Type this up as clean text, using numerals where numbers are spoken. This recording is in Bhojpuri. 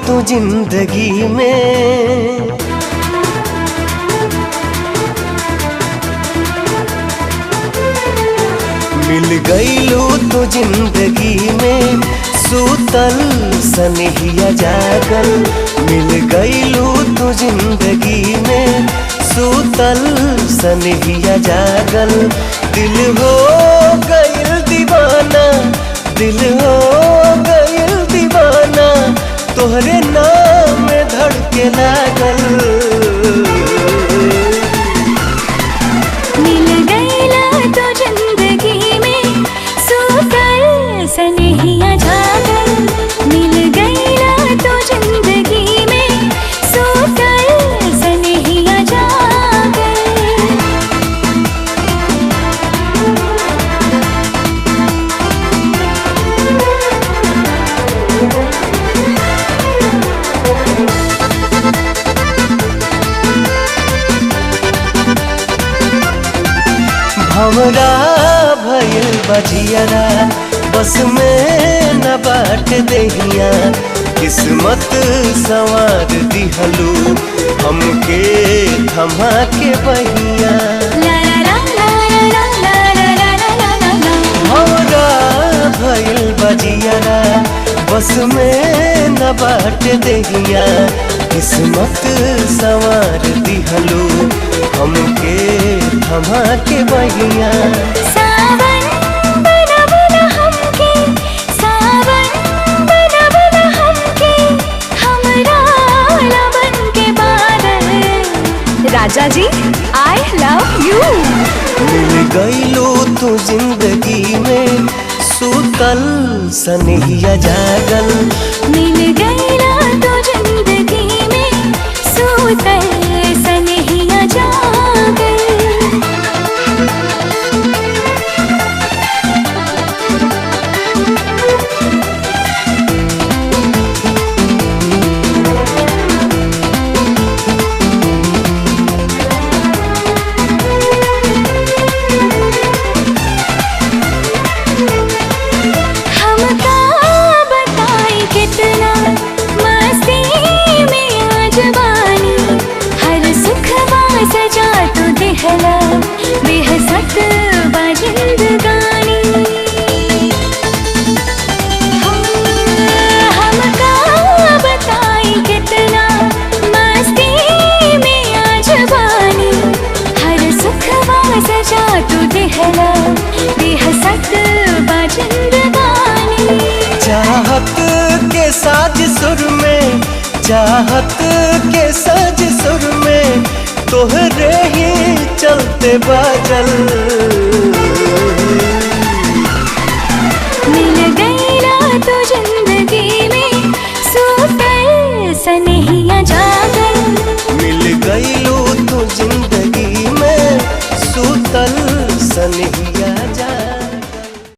तू जिंदगी में। मिल गईलू तू जिंदगी में, सूतल सनहिया जागल। मिल गईलू तू जिंदगी में, सूतल सनहिया जागल। दिल हो गइल दीवाना, दिल हो गइल दीवाना, तोहरे नाम में धड़के लागल। मिल गईला तो जिंदगी में, सूतल सनहिया जागल। मिल गईला तो जिंदगी में, सूतल सनहिया जागल। हमरा भइल बजियरा, बस में न बाट देहिया। किस्मत संवार दिहलू, हमके थमा के बहिया। ला ला ला ला ला ला ला ला ला ला ला। हमरा भइल बजियरा, बस में न बाट देहिया। किस्मत संवार दिहलू, हमके थमा के बहिया। सावन बना बना हमके, सावन बना बना हमके, हमरा लबन के बादल। राजा जी आई लव यू। मिल गईलू तू जिंदगी में, सूतल सनहिया जागल। मिल गईला तो जिंदगी में, सूतल सनहिया जागल। हमका बताई कितना मस्ती में आज बानी। हर सुखवा सजा तो दिहला, बेहसत बा जिंदगानी। हमका बताई कितना मस्ती में आज बानी। हर सुखवा सजा तो दिहला, बेहसत बा जिंदगानी। चाहत के साज सुर में, चाहत के साज सुर में, तोहरे ही चलते बाजल।